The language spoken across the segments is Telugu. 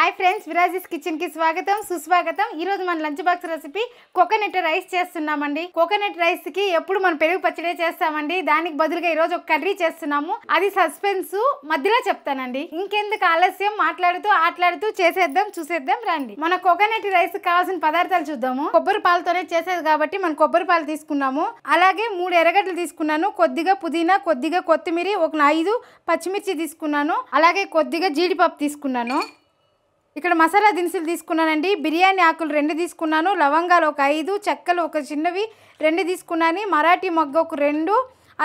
हाय फ्रेंड्स विराजिस किचन की स्वागतम सुस्वागतम। ఈ రోజు మన lunch box recipe coconut rice చేస్తున్నామండి। కోకోనట్ రైస్ కి ఎప్పుడు మనం పెరుగు పచ్చడి చేస్తామండి, దానికి బదులుగా ఈ రోజు ఒక కర్రీ చేస్తున్నాము। అది సస్పెన్స్ మధ్యలో చెప్తానండి। ఇంకెందుకు ఆలస్యం, మాట్లాడుతూ చేసేద్దాం, చూసేద్దాం రండి। మన కోకోనట్ రైస్ కావాల్సిన పదార్థాలు చూద్దాము। కొబ్బరి పాలతోనే చేసేది కాబట్టి మనం కొబ్బరి పాలు తీసుకున్నాము। అలాగే 3 ఎర్రగడ్డలు తీసుకున్నాను, కొద్దిగా పుదీనా, కొద్దిగా కొత్తిమీర, ఒక 5 పచ్చిమిర్చి తీసుకున్నాను, అలాగే కొద్దిగా జీడిపప్పు తీసుకున్నాను। ఇక్కడ మసాలా దినుసులు తీసుకున్నానండి। బిర్యానీ ఆకులు 2 తీసుకున్నాను, లవంగాలు ఒక 5, చెక్కలు ఒక చిన్నవి 2 తీసుకున్నాను, మరాఠీ మొగ్గ ఒక 2,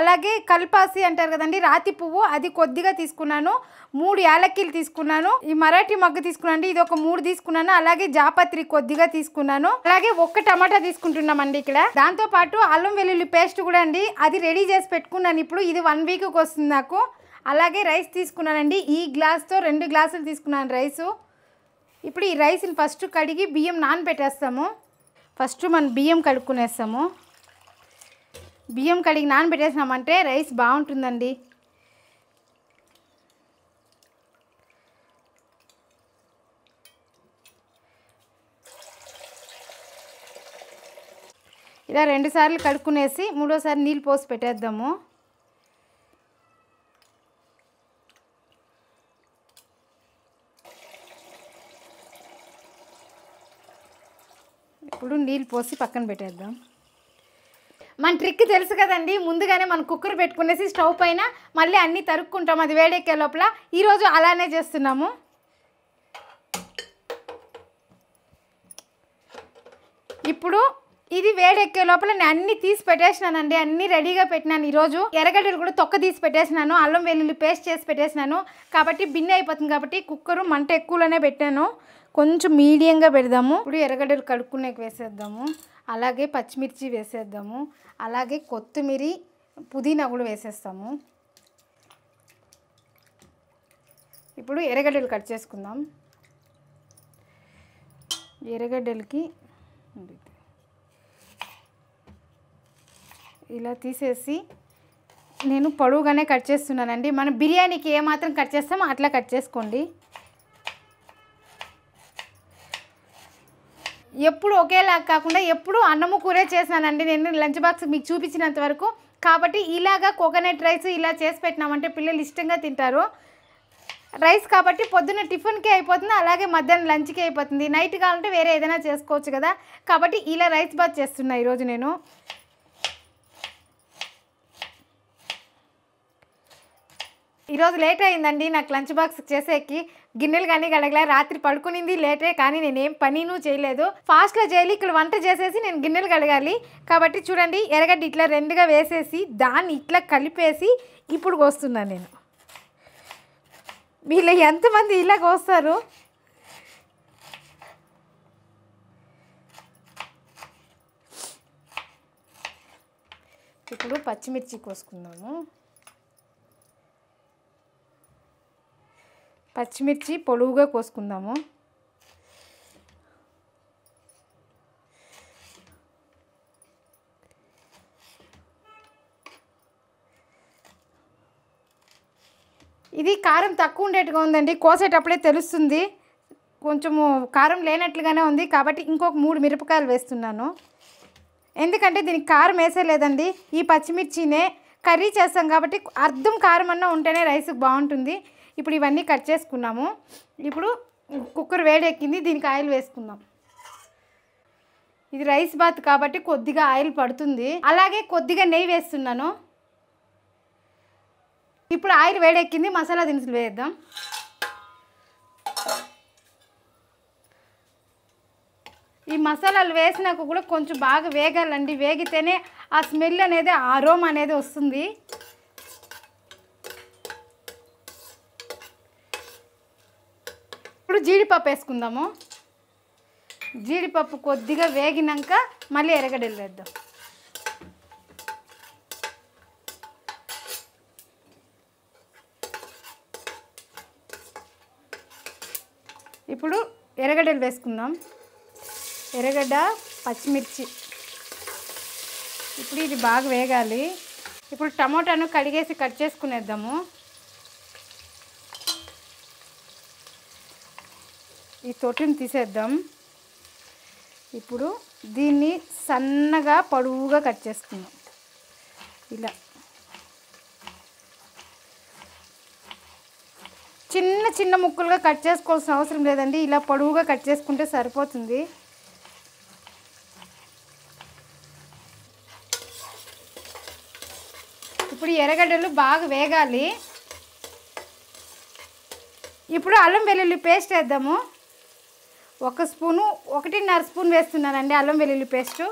అలాగే కల్పాసి అంటారు కదండి రాతి పువ్వు, అది కొద్దిగా తీసుకున్నాను, 3 యాలక్కీలు తీసుకున్నాను, ఈ మరాఠీ మొగ్గ తీసుకున్నాను, ఇది ఒక 3 తీసుకున్నాను, అలాగే జాపత్రి కొద్దిగా తీసుకున్నాను, అలాగే 1 టమాటా తీసుకుంటున్నామండి ఇక్కడ। దాంతో పాటు అల్లం వెల్లుల్లి పేస్ట్ కూడా అండి, అది రెడీ చేసి పెట్టుకున్నాను। ఇప్పుడు ఇది 1 వీక్కి వస్తుంది నాకు। అలాగే రైస్ తీసుకున్నానండి, ఈ గ్లాస్తో 2 గ్లాసులు తీసుకున్నాను రైసు। ఇప్పుడు ఈ రైస్ని ఫస్ట్ కడిగి బియ్యం నానబెట్టేస్తాము। ఫస్ట్ మనం బియ్యం కడుక్కునేస్తాము। బియ్యం కడిగి నానబెట్టేసినామంటే రైస్ బాగుంటుందండి। ఇలా 2 సార్లు కడుక్కునేసి మూడోసారి నీళ్ళు పోసి పెట్టేద్దాము। ఇప్పుడు నీళ్ళు పోసి పక్కన పెట్టేద్దాం। మన ట్రిక్ తెలుసు కదండి, ముందుగానే మనం కుక్కర్ పెట్టుకునేసి స్టవ్ పైన మళ్ళీ అన్నీ తరుక్కుంటాం, అది వేడెక్కే లోపల। ఈరోజు అలానే చేస్తున్నాము। ఇప్పుడు ఇది వేడెక్కే లోపల నేను అన్నీ తీసి పెట్టేసినానండి, అన్నీ రెడీగా పెట్టినాను। ఈరోజు ఎర్రగడ్డలు కూడా తొక్క తీసి పెట్టేసినాను, అల్లం వెల్లుల్లి పేస్ట్ చేసి పెట్టేసినాను కాబట్టి బిన్నె అయిపోతుంది కాబట్టి కుక్కరు మంట ఎక్కువలోనే పెట్టాను, కొంచెం మీడియంగా పెడదాము। ఇప్పుడు ఎర్రగడ్డలు కడుక్కునేకి వేసేద్దాము, అలాగే పచ్చిమిర్చి వేసేద్దాము, అలాగే కొత్తిమీర, పుదీనా కూడా వేసేస్తాము। ఇప్పుడు ఎర్రగడ్డలు కట్ చేసుకుందాం। ఎర్రగడ్డలకి ఇలా తీసేసి నేను పొడవుగానే కట్ చేస్తున్నానండి, మనం బిర్యానీకి ఏమాత్రం కట్ చేస్తామో అట్లా కట్ చేసుకోండి। ఎప్పుడు ఒకేలా కాకుండా ఎప్పుడు అన్నము కూరే చేసినానండి నేను లంచ్ బాక్స్ మీకు చూపించినంత వరకు, కాబట్టి ఇలాగా కోకోనట్ రైస్ ఇలా చేసి పెట్టినామంటే పిల్లలు ఇష్టంగా తింటారు। రైస్ కాబట్టి పొద్దున్న టిఫిన్కి అయిపోతుంది, అలాగే మధ్యాహ్నం లంచ్కి అయిపోతుంది, నైట్ కావాలంటే వేరే ఏదైనా చేసుకోవచ్చు కదా, కాబట్టి ఇలా రైస్ బాత్ చేస్తున్నా ఈరోజు నేను। ఈరోజు లేట్ అయిందండి నాకు లంచ్ బాక్స్ చేసేకి, గిన్నెలు కానీ కడగలే, రాత్రి పడుకునింది లేటే, కానీ నేనేం పనినూ చేయలేదు, ఫాస్ట్గా చేయాలి, ఇక్కడ వంట చేసేసి నేను గిన్నెలు కడగాలి కాబట్టి చూడండి ఎర్రగడ్డ ఇట్లా 2గా వేసేసి దాన్ని ఇట్లా కలిపేసి ఇప్పుడు కోస్తున్నాను నేను। వీళ్ళు ఎంతమంది ఇలా కోస్తారు? ఇప్పుడు పచ్చిమిర్చి కోసుకుందాము। పచ్చిమిర్చి పొడవుగా కోసుకుందాము। ఇది కారం తక్కువ ఉండేట్టుగా ఉందండి, కోసేటప్పుడే తెలుస్తుంది, కొంచెము కారం లేనట్లుగానే ఉంది కాబట్టి ఇంకొక 3 మిరపకాయలు వేస్తున్నాను, ఎందుకంటే దీనికి కారం వేసేలేదండి, ఈ పచ్చిమిర్చినే కర్రీ చేస్తాం కాబట్టి అర్థం కారం అన్నా ఉంటేనే రైస్కి బాగుంటుంది। ఇప్పుడు ఇవన్నీ కట్ చేసుకున్నాము, ఇప్పుడు కుక్కర్ వేడెక్కింది, దీనికి ఆయిల్ వేసుకుందాం। ఇది రైస్ బాత్ కాబట్టి కొద్దిగా ఆయిల్ పడుతుంది, అలాగే కొద్దిగా నెయ్యి వేస్తున్నాను। ఇప్పుడు ఆయిల్ వేడెక్కింది, మసాలా దినుసులు వేద్దాం। ఈ మసాలాలు వేసినాక కూడా కొంచెం బాగా వేగాలండి, వేగితేనే ఆ స్మెల్ అనేది, ఆ అరోమా అనేది వస్తుంది। ఇప్పుడు జీడిపప్పు వేసుకుందాము, జీడిపప్పు కొద్దిగా వేగినాక మళ్ళీ ఎర్రగడ్డలు వేద్దాం। ఇప్పుడు ఎర్రగడ్డలు వేసుకుందాం, ఎర్రగడ్డ, పచ్చిమిర్చి, ఇప్పుడు ఇది బాగా వేగాలి। ఇప్పుడు టమోటాను కడిగేసి కట్ చేసుకునేద్దాము। ఈ తొట్టిని తీసేద్దాం. ఇప్పుడు దీన్ని సన్నగా పొడవుగా కట్ చేసుకుందాం. ఇలా చిన్న చిన్న ముక్కలుగా కట్ చేసుకోవాల్సిన అవసరం లేదండి. ఇలా పొడవుగా కట్ చేసుకుంటే సరిపోతుంది. ఇప్పుడు ఎర్రగడ్డలు బాగా వేగాలి. ఇప్పుడు అల్లం వెల్లుల్లి పేస్ట్ వేద్దాము. 1 స్పూను 1.5 స్పూన్ వేస్తున్నానండి అల్లం వెల్లుల్లి పేస్టు.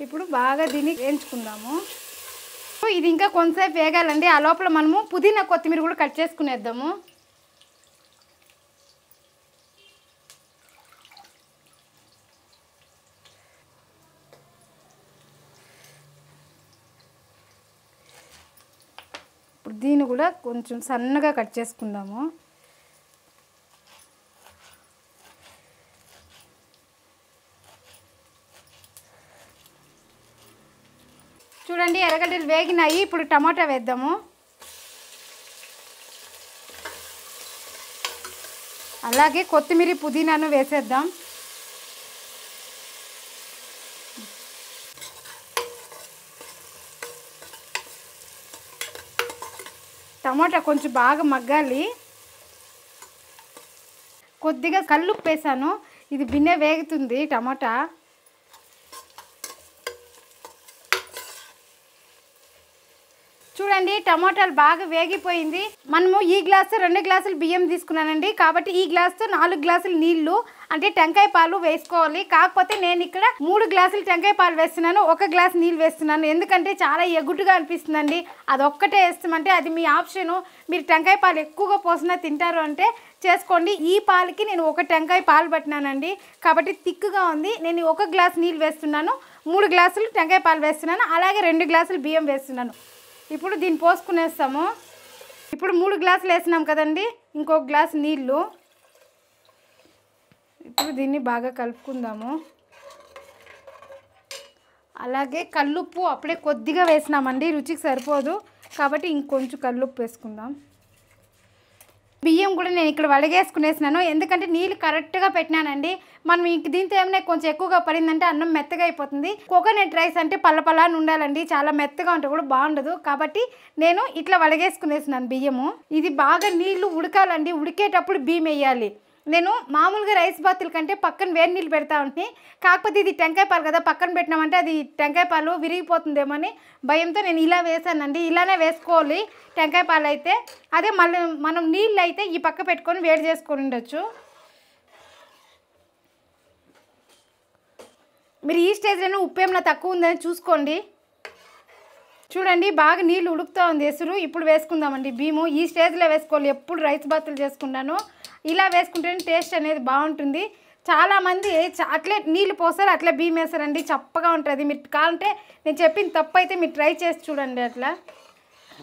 ఇప్పుడు బాగా దీన్ని వేయించుకుందాము. ఇది ఇంకా కొంతసేపు వేగాలండి. ఆ లోపల మనము పుదీనా కొత్తిమీర కూడా కట్ చేసుకునేద్దాము. ఇప్పుడు దీన్ని కూడా కొంచెం సన్నగా కట్ చేసుకుందాము. చూడండి ఎర్రగడ్డలు వేగినాయి. ఇప్పుడు టమాటా వేద్దాము. అలాగే కొత్తిమీర పుదీనాను వేసేద్దాం. టమాటా కొంచెం బాగా మగ్గాలి. కొద్దిగా కల్లుప్పు వేసాను. ఇది బిన్నె వేగుతుంది టమాటా. చూడండి టమాటాలు బాగా వేగిపోయింది. మనము ఈ గ్లాసు 2 గ్లాసులు బియ్యం తీసుకున్నానండి. కాబట్టి ఈ గ్లాసుతో 4 గ్లాసులు నీళ్లు అంటే టెంకాయ పాలు వేసుకోవాలి. కాకపోతే నేను ఇక్కడ 3 గ్లాసులు టెంకాయ పాలు వేస్తున్నాను, 1 గ్లాసు నీళ్ళు వేస్తున్నాను. ఎందుకంటే చాలా ఎగుటుగా అనిపిస్తుందండి. అదొక్కటే వేస్తామంటే అది మీ ఆప్షను. మీరు టెంకాయ పాలు ఎక్కువగా పోసినా తింటారు అంటే చేసుకోండి. ఈ పాలకి నేను 1 టెంకాయ పాలు పట్టినానండి. కాబట్టి తిక్కుగా ఉంది. నేను 1 గ్లాసు నీళ్ళు వేస్తున్నాను, 3 గ్లాసులు టెంకాయ పాలు వేస్తున్నాను, అలాగే 2 గ్లాసులు బియ్యం వేస్తున్నాను. ఇప్పుడు దీన్ని పోసుకునేస్తాము. ఇప్పుడు 3 గ్లాసులు వేసినాం కదండి, ఇంకొక గ్లాసు నీళ్ళు. ఇప్పుడు దీన్ని బాగా కలుపుకుందాము. అలాగే కల్లుప్పు అప్పుడే కొద్దిగా వేసినామండి, రుచికి సరిపోదు కాబట్టి ఇంకొంచెం కల్లుప్పు వేసుకుందాం. బియ్యం కూడా నేను ఇక్కడ వడగేసుకునేసినాను, ఎందుకంటే నీళ్ళు కరెక్ట్గా పెట్టినానండి. మనం ఇంక దీంతో ఏమైనా కొంచెం ఎక్కువగా పడిందంటే అన్నం మెత్తగా అయిపోతుంది. కోకోనట్ రైస్ అంటే పల్లపలాని ఉండాలండి, చాలా మెత్తగా ఉంటే కూడా బాగుండదు. కాబట్టి నేను ఇట్లా వడగేసుకునేసినాను బియ్యము. ఇది బాగా నీళ్లు ఉడకాలండి. ఉడికేటప్పుడు బియ్యం వేయాలి. నేను మామూలుగా రైస్ బాతుల కంటే పక్కన వేడి నీళ్ళు పెడతా ఉంటాను. కాకపోతే ఇది టెంకాయ పాలు కదా, పక్కన పెట్టినామంటే అది టెంకాయ పాలు విరిగిపోతుందేమో అని భయంతో నేను ఇలా వేసానండి. ఇలానే వేసుకోవాలి టెంకాయ పాలు అయితే. అదే మళ్ళీ మనం నీళ్ళు అయితే ఈ పక్క పెట్టుకొని వేడి చేసుకొని ఉండొచ్చు. మీరు ఈ స్టేజ్లోనే ఉప్పు ఏమైనా తక్కువ ఉందని చూసుకోండి. చూడండి బాగా నీళ్ళు ఉడుకుతూ ఉంది ఎసురు. ఇప్పుడు వేసుకుందామండి బియ్యము. ఈ స్టేజ్లో వేసుకోవాలి. ఎప్పుడు రైస్ బాతులు చేసుకున్నాను ఇలా వేసుకుంటేనే టేస్ట్ అనేది బాగుంటుంది. చాలామంది అట్లే నీళ్ళు పోస్తారు, అట్లే బియ్యం వేస్తారండి, చప్పగా ఉంటుంది. మీరు కావాలంటే నేను చెప్పిన తప్పు అయితే మీరు ట్రై చేసి చూడండి.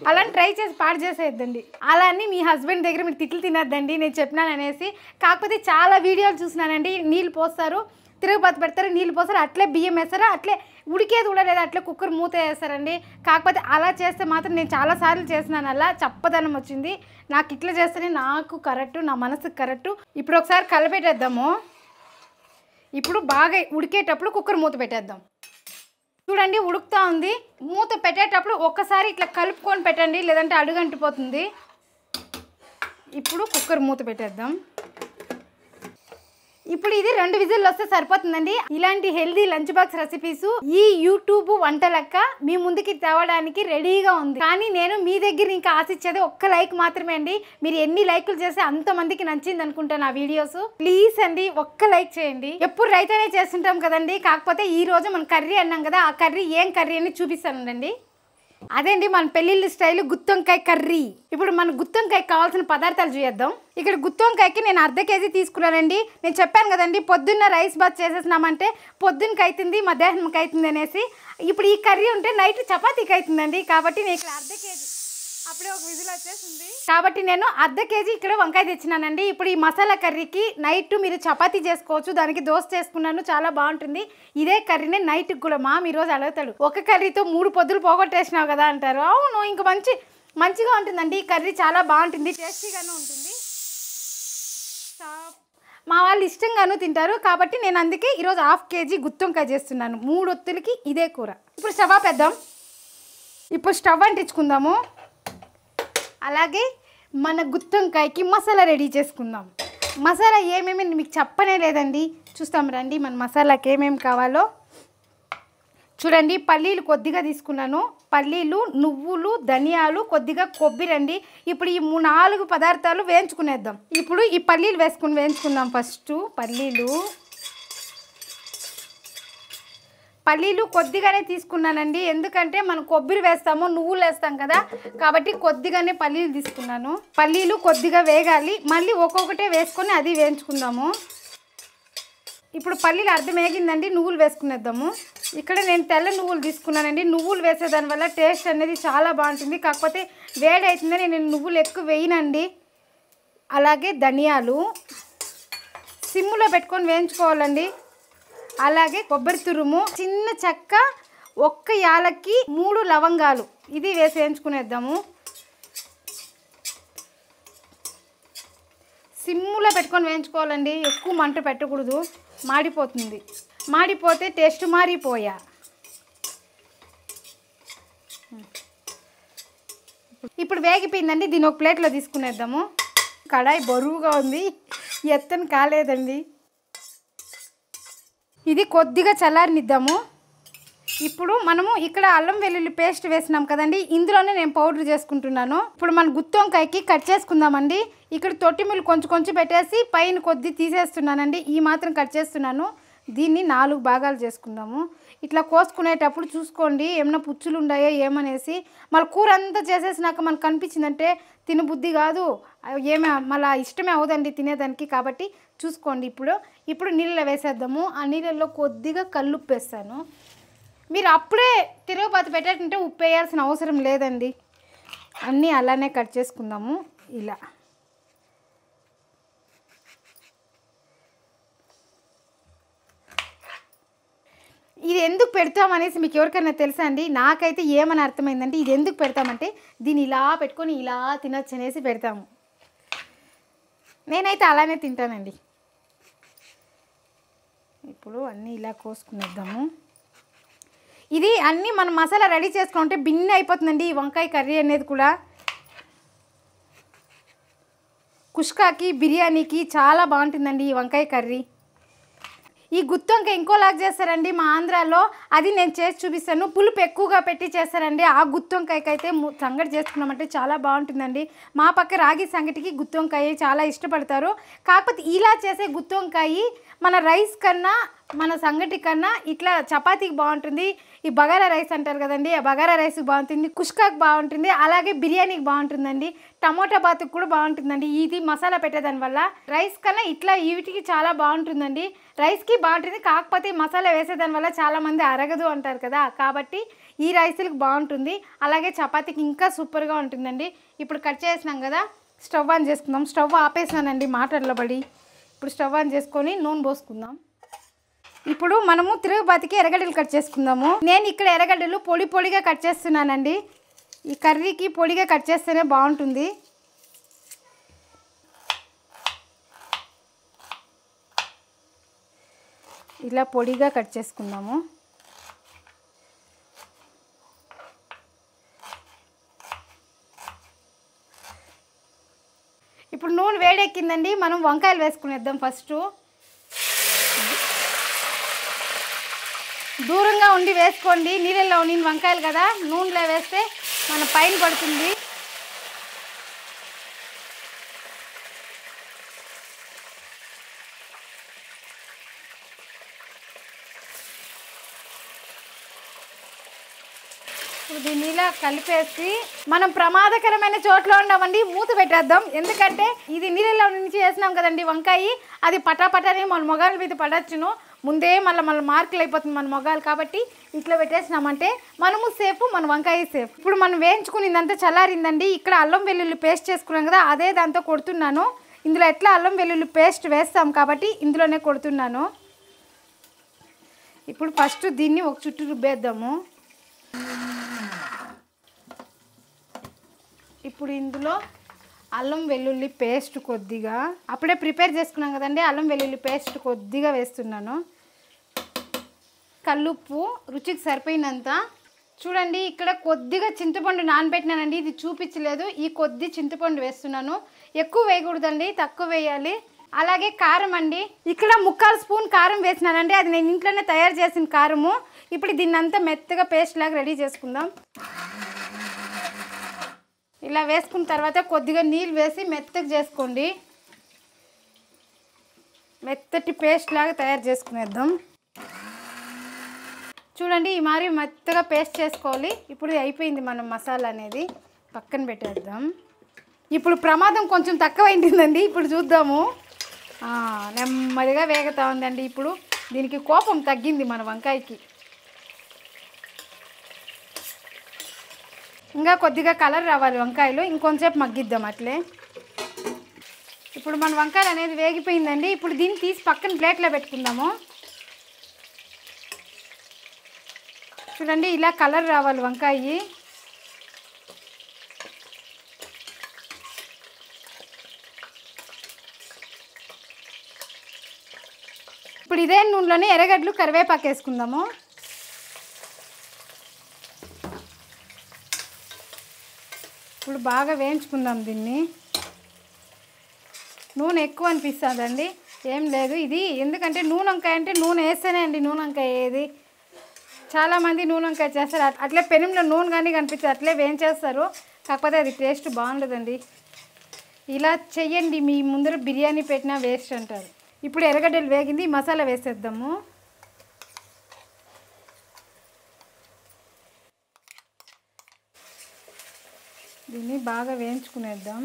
అలా ట్రై చేసి పాడు చేసేద్దండి. అలా అని మీ హస్బెండ్ దగ్గర మీరు తిట్లు తినద్దండి నేను చెప్పినాను అనేసి. కాకపోతే చాలా వీడియోలు చూసినానండి, నీళ్ళు పోస్తారు, తిరుగుబాతు పెడతారు, నీళ్ళు పోస్తారు, అట్లే బియ్యం వేస్తారు, అట్లే ఉడికేది కూడా లేదా అట్లే కుక్కర్ మూత వేస్తారండి. కాకపోతే అలా చేస్తే మాత్రం నేను చాలాసార్లు చేసినాను, అలా చప్పదనం వచ్చింది. నాకు ఇట్లా చేస్తేనే నాకు కరెక్టు, నా మనసుకు కరెక్టు. ఇప్పుడు ఒకసారి కలపెట్టేద్దాము. ఇప్పుడు బాగా ఉడికేటప్పుడు కుక్కర్ మూత పెట్టేద్దాం. చూడండి ఉడుకుతూ ఉంది. మూత పెట్టేటప్పుడు ఒక్కసారి ఇట్లా కలుపుకొని పెట్టండి, లేదంటే అడుగంటిపోతుంది. ఇప్పుడు కుక్కర్ మూత పెట్టేద్దాం. ఇప్పుడు ఇది 2 విజిల్లు వస్తే సరిపోతుందండి. ఇలాంటి హెల్దీ లంచ్ బాక్స్ రెసిపీస్ ఈ యూట్యూబ్ వంటలక్క మీ ముందుకి తేవడానికి రెడీగా ఉంది. కానీ నేను మీ దగ్గర ఇంకా ఆశించేది 1 లైక్ మాత్రమే అండి. మీరు ఎన్ని లైకులు చేస్తే అంతమందికి నచ్చింది అనుకుంటాను ఆ వీడియోస్. ప్లీజ్ అండి 1 లైక్ చేయండి. ఎప్పుడు రైతనే చేస్తుంటాం కదండి. కాకపోతే ఈ రోజు మనం కర్రీ అన్నాం కదా, ఆ కర్రీ ఏం కర్రీ అని చూపిస్తానండి. అదేంటి మన పెళ్ళిళ్ళ స్టైల్ గుత్తొంకాయ కర్రీ. ఇప్పుడు మన గుత్తొంకాయ కావాల్సిన పదార్థాలు చూద్దాం. ఇక్కడ గుత్తొంకాయకి నేను 1/2 కేజీ తీసుకున్నానండి. నేను చెప్పాను కదండి పొద్దున్న రైస్ బాత్ చేసేసినామంటే పొద్దున్నకి అవుతుంది, మధ్యాహ్నంకి అవుతుంది అనేసి. ఇప్పుడు ఈ కర్రీ ఉంటే నైట్ చపాతీకి అవుతుందండి. కాబట్టి నేను ఇక్కడ 1/2 కేజీ అప్పుడే ఒక విజిల్ వచ్చేసింది. కాబట్టి నేను 1/2 కేజీ ఇక్కడ వంకాయ తెచ్చినానండి. ఇప్పుడు ఈ మసాలా కర్రీకి నైట్ మీరు చపాతీ చేసుకోవచ్చు, దానికి దోశ చేసుకున్నాను, చాలా బాగుంటుంది. ఇదే కర్రీనే నైట్కి కూడా ఈరోజు అడుగుతాడు, 1 కర్రీతో 3 పొద్దులు పోగొట్టేసినావు కదా అంటారు. అవును, ఇంకా మంచిగా ఉంటుందండి ఈ కర్రీ, చాలా బాగుంటుంది, టేస్టీగానే ఉంటుంది. మా వాళ్ళు ఇష్టంగాను తింటారు కాబట్టి నేను అందుకే ఈరోజు 1/2 kg గుత్తొంకాయ చేస్తున్నాను. 3 ఒత్తులకి ఇదే కూర. ఇప్పుడు స్టవ్ ఆపేద్దాం. ఇప్పుడు స్టవ్ అంటించుకుందాము. అలాగే మన గుత్తొంకాయకి మసాలా రెడీ చేసుకుందాం. మసాలా ఏమేమి మీకు చెప్పనే లేదండి, చూస్తాం రండి. మన మసాలాకి ఏమేమి కావాలో చూడండి. పల్లీలు కొద్దిగా తీసుకున్నాను, పల్లీలు, నువ్వులు, ధనియాలు, కొద్దిగా కొబ్బరి అండి. ఇప్పుడు ఈ 4 పదార్థాలు వేయించుకునేద్దాం. ఇప్పుడు ఈ పల్లీలు వేయించుకుందాం. ఫస్ట్ పల్లీలు కొద్దిగానే తీసుకున్నానండి, ఎందుకంటే మనం కొబ్బరి వేస్తాము, నువ్వులు వేస్తాం కదా, కాబట్టి కొద్దిగానే పల్లీలు తీసుకున్నాను. పల్లీలు కొద్దిగా వేగాలి, మళ్ళీ ఒక్కొక్కటే వేసుకొని అది వేయించుకుందాము. ఇప్పుడు పల్లీలు అర్ధం వేగిందండి, నువ్వులు వేసుకునేద్దాము. ఇక్కడ నేను తెల్ల నువ్వులు తీసుకున్నానండి. నువ్వులు వేసేదాని వల్ల టేస్ట్ అనేది చాలా బాగుంటుంది, కాకపోతే వేడి అవుతుందని నేను నువ్వులు ఎక్కువ వేయనండి. అలాగే ధనియాలు సిమ్లో పెట్టుకొని వేయించుకోవాలండి. అలాగే కొబ్బరి తురుము, చిన్న చెక్క, 1 యాలక్కి, 3 లవంగాలు ఇది వేసి వేయించుకునేద్దాము. సిమ్లో పెట్టుకొని వేయించుకోవాలండి, ఎక్కువ మంట పెట్టకూడదు, మాడిపోతుంది. మాడిపోతే టేస్ట్ మారిపోయా. ఇప్పుడు వేగిపోయిందండి, దీన్ని ఒక ప్లేట్లో తీసుకునేద్దాము. కడాయి బరువుగా ఉంది, ఎత్తని కాలేదండి. ఇది కొద్దిగా చల్లారనిద్దాము. ఇప్పుడు మనము ఇక్కడ అల్లం వెల్లుల్లి పేస్ట్ వేసినాం కదండి, ఇందులోనే నేను పౌడర్ చేసుకుంటున్నాను. ఇప్పుడు మన గుత్తొంకాయకి కట్ చేసుకుందామండి. ఇక్కడ తొట్టిమిల్లు కొంచెం పెట్టేసి పైన కొద్ది తీసేస్తున్నానండి, ఈ మాత్రం కట్ చేస్తున్నాను. దీన్ని 4 భాగాలు చేసుకుందాము. ఇట్లా కోసుకునేటప్పుడు చూసుకోండి ఏమైనా పుచ్చులు ఉన్నాయో ఏమనేసి. మళ్ళీ కూర అంతా చేసేసినాక మనకు కనిపించిందంటే తినబుద్ధి కాదు, మళ్ళీ ఇష్టమే అవదండి తినేదానికి, కాబట్టి చూసుకోండి. ఇప్పుడు నీళ్ళలో వేసేద్దాము. ఆ నీళ్ళల్లో కొద్దిగా కల్లుప్పు వేస్తాను. మీరు అప్పుడే తిరుగుబాతు పెట్టేటంటే ఉప్పు వేయాల్సిన అవసరం లేదండి. అన్నీ అలానే కట్ చేసుకుందాము. ఇలా ఇది ఎందుకు పెడతామనేసి మీకు ఎవరికైనా తెలుసా అండి? నాకైతే ఏమని అర్థమైందంటే, ఇది ఎందుకు పెడతామంటే దీన్ని ఇలా పెట్టుకొని ఇలా తినొచ్చు అనేసి పెడతాము. నేనైతే అలానే తింటానండి. ఇప్పుడు అన్నీ ఇలా కోసుకునేద్దాము. ఇది అన్నీ మనం మసాలా రెడీ చేసుకుంటే భిన్న అయిపోతుందండి ఈ వంకాయ కర్రీ అనేది కూడా. కుష్కాకి, బిర్యానీకి చాలా బాగుంటుందండి ఈ వంకాయ కర్రీ. ఈ గుత్తొంకాయ ఇంకోలాగా చేస్తారండి మా ఆంధ్రాలో, అది నేను చేసి చూపిస్తాను. పులుపు ఎక్కువగా పెట్టి చేస్తారండి. ఆ గుత్తొంకాయకి అయితే సంగటి చేసుకున్నామంటే చాలా బాగుంటుందండి. మా పక్క రాగి సంగటికి గుత్తొంకాయ చాలా ఇష్టపడతారు. కాకపోతే ఇలా చేసే గుత్తొంకాయ మన రైస్ కన్నా, మన సంగటి కన్నా ఇట్లా చపాతీకి బాగుంటుంది. ఈ బగారా రైస్ అంటారు కదండి, ఆ బగారా రైస్కి బాగుంటుంది, కుష్కాకి బాగుంటుంది, అలాగే బిర్యానీకి బాగుంటుందండి, టమోటా బాతుకు కూడా బాగుంటుందండి. ఇది మసాలా పెట్టేదాని వల్ల రైస్ కన్నా ఇట్లా వీటికి చాలా బాగుంటుందండి. రైస్కి బాగుంటుంది, కాకపోతే మసాలా వేసేదాని వల్ల చాలామంది అరగదు అంటారు కదా, కాబట్టి ఈ రైస్లకు బాగుంటుంది. అలాగే చపాతీకి ఇంకా సూపర్గా ఉంటుందండి. ఇప్పుడు కట్ చేసినాం కదా, స్టవ్ ఆన్ చేసుకుందాం. స్టవ్ ఆపేసానండి మాటల్లో పడి. ఇప్పుడు స్టవ్ ఆన్ చేసుకొని నూనె పోసుకుందాం. ఇప్పుడు మనము తిరుగుబాతికి ఎర్రగడ్డలు కట్ చేసుకుందాము. నేను ఇక్కడ ఎర్రగడ్డలు పొడిగా కట్ చేస్తున్నానండి. ఈ కర్రీకి పొడిగా కట్ చేస్తేనే బాగుంటుంది. ఇలా పొడిగా కట్ చేసుకుందాము. ఇప్పుడు నూనె వేడెక్కిందండి, మనం వంకాయలు వేసుకునేద్దాం. ఫస్ట్ దూరంగా ఉండి వేసుకోండి, నీళ్ళల్లో ఉండిన వంకాయలు కదా, నూనెలో వేస్తే మన పైన పడుతుంది. ఇప్పుడు దీన్ని ఇలా కలిపేసి మనం ప్రమాదకరమైన చోట్ల ఉన్నామండి, మూత పెట్టేద్దాం. ఎందుకంటే ఇది నీళ్ళలో నుంచి వేసినాం కదండి వంకాయ, అది పటాపటాని మన మొగాల మీద పడచ్చును, ముందే మళ్ళీ మార్కులు అయిపోతుంది మన మొగాలు, కాబట్టి ఇట్లా పెట్టేసినామంటే మనము సేఫ్, మన వంకాయ సేఫ్. ఇప్పుడు మనం వేయించుకునిందంతా చల్లారిందండి. ఇక్కడ అల్లం వెల్లుల్లి పేస్ట్ చేసుకున్నాం కదా, అదే దాంతో కొడుతున్నాను. ఇందులో ఎట్లా అల్లం వెల్లుల్లి పేస్ట్ వేస్తాం కాబట్టి ఇందులోనే కొడుతున్నాను. ఇప్పుడు ఫస్ట్ దీన్ని ఒక చుట్టూ రుబ్బేద్దాము. ఇప్పుడు ఇందులో అల్లం వెల్లుల్లి పేస్ట్ కొద్దిగా అప్పుడే ప్రిపేర్ చేసుకున్నాం కదండి, అల్లం వెల్లుల్లి పేస్ట్ కొద్దిగా వేస్తున్నాను. కల్లుప్పు రుచికి సరిపోయినంత. చూడండి ఇక్కడ కొద్దిగా చింతపండు నానబెట్టినానండి, ఇది చూపించలేదు. ఈ కొద్ది చింతపండు వేస్తున్నాను. ఎక్కువ వేయకూడదండి, తక్కువ వేయాలి. అలాగే కారం అండి, ఇక్కడ 3/4 స్పూన్ కారం వేసినానండి. అది నేను ఇంట్లోనే తయారు చేసిన కారము. ఇప్పుడు దీన్నంతా మెత్తగా పేస్ట్ లాగా రెడీ చేసుకుందాం. ఇలా వేసుకున్న తర్వాత కొద్దిగా నీళ్ళు వేసి మెత్తగా చేసుకోండి. మెత్తటి పేస్ట్ లాగా తయారు చేసుకునేద్దాం. చూడండి ఈ మాదిరి మెత్తగా పేస్ట్ చేసుకోవాలి. ఇప్పుడు అయిపోయింది మనం మసాలా అనేది, పక్కన పెట్టేద్దాం. ఇప్పుడు ప్రమాదం కొంచెం తక్కువైందండి. ఇప్పుడు చూద్దాము. నెమ్మదిగా వేగుతూ ఉందండి. ఇప్పుడు దీనికి కోపం తగ్గింది మన వంకాయకి. ఇంకా కొద్దిగా కలర్ రావాలి వంకాయలు, ఇంకొంచెంసేపు మగ్గిద్దాం అట్లే. ఇప్పుడు మన వంకాయలు అనేది వేగిపోయిందండి. ఇప్పుడు దీన్ని తీసి పక్కన ప్లేట్లో పెట్టుకుందాము. చూడండి ఇలా కలర్ రావాలి వంకాయ. ఇప్పుడు ఇదే నూనెలోనే ఎర్రగడ్డలు కరివేపాకు వేసుకుందాము. ఇప్పుడు బాగా వేయించుకుందాం దీన్ని. నూనె ఎక్కువ అనిపిస్తుందండి, ఏం లేదు ఇది. ఎందుకంటే నూనె వంకాయ అంటే నూనె వేస్తేనే అండి నూనె వంకాయ ఏది. చాలామంది నూనె వంకాయ చేస్తారు, అట్లే పెనంలో నూనె కానీ కనిపిస్తుంది అట్లే వేయించేస్తారు. కాకపోతే అది టేస్ట్ బాగుండదండి. ఇలా చెయ్యండి, మీ ముందర బిర్యానీ పెట్టినా వేస్ట్ అంటారు. ఇప్పుడు ఎర్రగడ్డలు వేగింది, మసాలా వేసేద్దాము. దీన్ని బాగా వేయించుకునేద్దాం.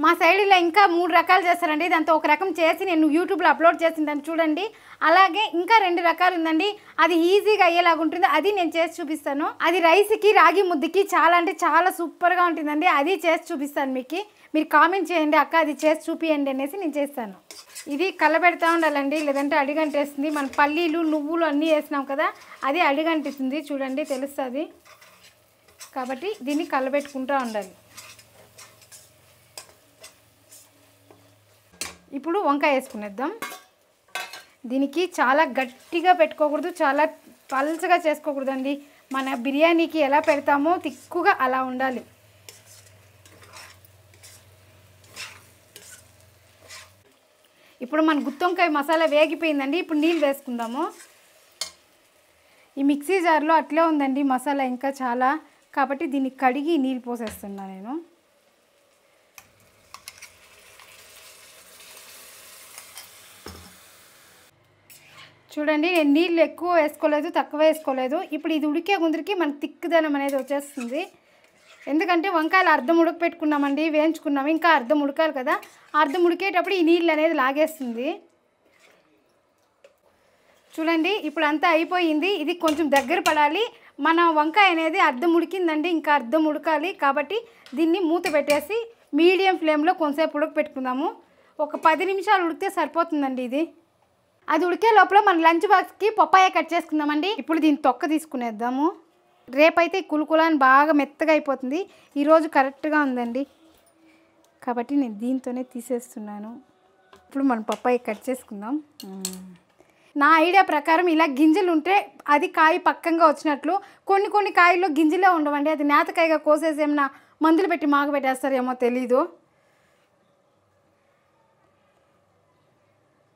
మా సైడ్ ఇలా ఇంకా 3 రకాలు చేస్తారండి. దాంతో ఒక రకం చేసి నేను యూట్యూబ్లో అప్లోడ్ చేసిందని చూడండి. అలాగే ఇంకా 2 రకాలు ఉందండి, అది ఈజీగా అయ్యేలాగా ఉంటుంది. అది నేను చేసి చూపిస్తాను. అది రైస్కి రాగి ముద్దకి చాలా అంటే చాలా సూపర్గా ఉంటుందండి. అది చేసి చూపిస్తాను మీకు. మీరు కామెంట్ చేయండి అక్క అది చేసి చూపియండి అనేసి నేను చేస్తాను. ఇది కలబెడతా ఉండాలండి, లేదంటే అడిగంటేస్తుంది. మన పల్లీలు నువ్వులు అన్నీ వేసినాం కదా, అది అడిగంటిస్తుంది. చూడండి తెలుస్తుంది. కాబట్టి దీన్ని కలబెట్టుకుంటూ ఉండాలి. ఇప్పుడు వంకాయ వేసుకునేద్దాం. దీనికి చాలా గట్టిగా పెట్టుకోకూడదు, చాలా పల్చగా చేసుకోకూడదండి. మన బిర్యానీకి ఎలా పెడతామో తిక్కుగా అలా ఉండాలి. ఇప్పుడు మన గుత్తొంకాయ మసాలా వేగిపోయిందండి. ఇప్పుడు నీళ్ళు వేసుకుందాము. ఈ మిక్సీ జార్లో అట్లే ఉందండి మసాలా ఇంకా చాలా, కాబట్టి దీన్ని కడిగి నీళ్ళు పోసేస్తున్నా నేను. చూడండి నేను నీళ్ళు ఎక్కువ వేసుకోలేదు, తక్కువ వేసుకోలేదు. ఇప్పుడు ఇది ఉడికే గుందరికి మనకు తిక్కుదనం అనేది వచ్చేస్తుంది. ఎందుకంటే వంకాయలు అర్ధం ఉడక పెట్టుకున్నామండి, వేయించుకున్నాము, ఇంకా అర్ధం ఉడకాలి కదా. అర్ధం ఉడికేటప్పుడు ఈ నీళ్ళు అనేది లాగేస్తుంది. చూడండి ఇప్పుడు అంతా అయిపోయింది. ఇది కొంచెం దగ్గర పడాలి. మన వంకాయ అనేది అర్ధం ఉడికిందండి, ఇంకా అర్ధం ఉడకాలి. కాబట్టి దీన్ని మూత పెట్టేసి మీడియం ఫ్లేమ్లో కొంచెంసేపు ఉడక పెట్టుకుందాము. ఒక 10 నిమిషాలు ఉడికితే సరిపోతుందండి ఇది. అది ఉడికే లోపల మన లంచ్ బాక్స్కి పప్పాయ కట్ చేసుకుందామండి. ఇప్పుడు దీన్ని తొక్క తీసుకునేద్దాము. రేపైతే కులుకులాని బాగా మెత్తగా అయిపోతుంది. ఈరోజు కరెక్ట్గా ఉందండి, కాబట్టి నేను దీంతోనే తీసేస్తున్నాను. ఇప్పుడు మనం పప్పాయ కట్ చేసుకుందాం. నా ఐడియా ప్రకారం ఇలా గింజలు ఉంటే అది కాయ పక్కంగా వచ్చినట్లు. కొన్ని కాయల్లో గింజలే ఉండవండి, అది నేతకాయగా కోసేసి ఏమన్నా మందులు పెట్టి మాగబెట్టేస్తారేమో తెలీదు.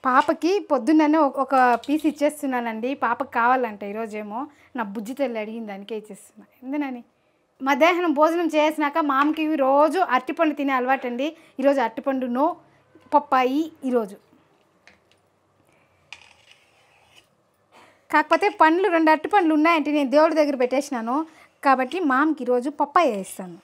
పాపకి పొద్దున్నే ఒక పీస్ ఇచ్చేస్తున్నానండి. పాపకి కావాలంటే ఈరోజేమో నా బుజ్జి తల్లి అడిగింది, దానికే ఇచ్చేస్తున్నా. ఎందుకని మధ్యాహ్నం భోజనం చేసినాక మామకి రోజు అరటిపండు తినే అలవాటు అండి. ఈరోజు అరటిపండు నో పప్పాయి ఈరోజు. కాకపోతే పండ్లు 2 అరటిపండ్లు ఉన్నాయంటే నేను దేవుడి దగ్గర పెట్టేసినాను. కాబట్టి మామకి ఈరోజు పప్పాయ వేస్తాను.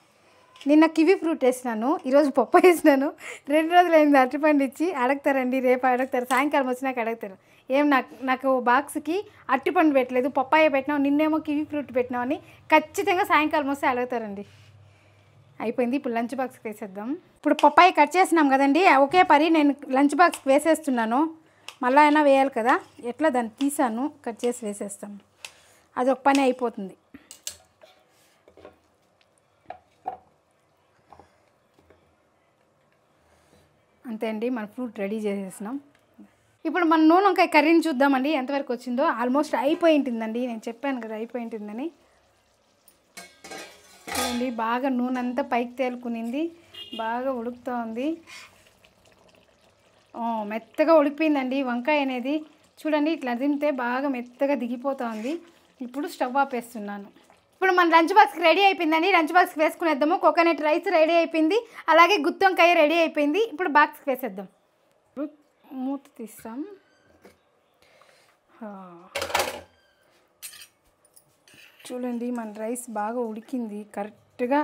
నిన్న కివీ ఫ్రూట్ వేసినాను, ఈరోజు పప్పాయ వేసినాను. 2 రోజులు అయింది అరటిపండు ఇచ్చి. అడుగుతారండి, రేపు అడుగుతారు, సాయంకాలం వచ్చినాక అడుగుతారు. ఏం నాకు బాక్స్కి అరటిపండు పెట్టలేదు, పప్పాయ పెట్టినావు, నిన్నేమో కివీ ఫ్రూట్ పెట్టినావు అని ఖచ్చితంగా సాయంకాలం వస్తే అడుగుతారండి. అయిపోయింది. ఇప్పుడు లంచ్ బాక్స్కి వేసేద్దాం. ఇప్పుడు పప్పాయ కట్ చేసినాం కదండి, ఒకే పరి నేను లంచ్ బాక్స్కి వేసేస్తున్నాను. మళ్ళీ అయినా వేయాలి కదా, ఎట్లా దాన్ని తీసాను, కట్ చేసి వేసేస్తాను. అదొక పని అయిపోతుంది. అంతే అండి, మన ఫ్రూట్ రెడీ చేసేసినాం. ఇప్పుడు మన నూనె వంకాయ కర్రీని చూద్దామండి ఎంతవరకు వచ్చిందో. ఆల్మోస్ట్ అయిపోయి ఉంటుందండి, నేను చెప్పాను కదా అయిపోయి ఉంటుందని. చూడండి బాగా నూనె అంతా పైకి తేలుకునింది, బాగా ఉడుకుతూ ఉంది. మెత్తగా ఉడికిపోయిందండి వంకాయ అనేది. చూడండి ఇట్లా తింటే బాగా మెత్తగా దిగిపోతూ ఉంది. ఇప్పుడు స్టవ్ ఆపేస్తున్నాను. ఇప్పుడు మన లంచ్ బాక్స్కి రెడీ అయిపోయిందండి. లంచ్ బాక్స్కి వేసుకునేద్దాము. కోకోనట్ రైస్ రెడీ అయిపోయింది, అలాగే గుత్తి వంకాయ రెడీ అయిపోయింది. ఇప్పుడు బాక్స్కి వేసేద్దాం. మూత తీస్తాం. చూడండి మన రైస్ బాగా ఉడికింది, కరెక్ట్గా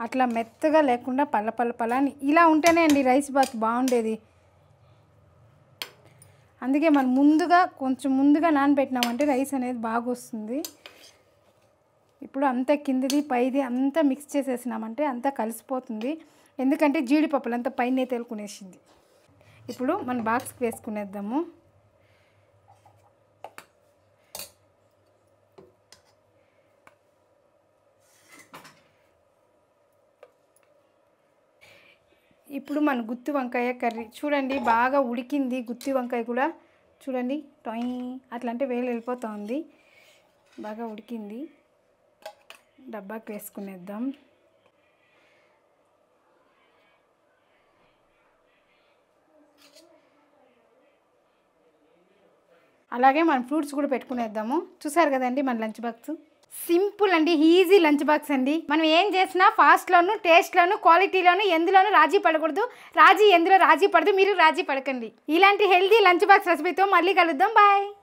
అట్లా మెత్తగా లేకుండా పళ్ళని ఇలా ఉంటేనే అండి రైస్ బాత్ బాగుండేది. అందుకే మనం కొంచెం ముందుగా నానబెట్టినామంటే రైస్ అనేది బాగా వస్తుంది. ఇప్పుడు అంతా కిందది పైది అంతా మిక్స్ చేసేసినామంటే అంతా కలిసిపోతుంది. ఎందుకంటే జీడిపప్పులు అంతా పైనే తేలుకునేసింది. ఇప్పుడు మన బాక్స్కి వేసుకునేద్దాము. ఇప్పుడు మన గుత్తి వంకాయ కర్రీ చూడండి బాగా ఉడికింది. గుత్తి వంకాయ కూడా చూడండి టొయ్ అట్లా అంటే వేలు వెళ్ళిపోతూ ఉంది. బాగా ఉడికింది. డబ్బాకి వేసుకునేద్దాం. అలాగే మనం ఫ్రూట్స్ కూడా పెట్టుకునేద్దాము. చూసారు కదండి మన లంచ్ బాక్స్. సింపుల్ అండి, ఈజీ లంచ్ బాక్స్ అండి. మనం ఏం చేసినా ఫాస్ట్లోను, టేస్ట్లోను, క్వాలిటీలోను ఎందులోనూ రాజీ పడకూడదు. ఎందులో రాజీ పడదు, మీరు రాజీ పడకండి. ఇలాంటి హెల్తీ లంచ్ బాక్స్ రెసిపీతో మళ్ళీ కలుద్దాం. బాయ్.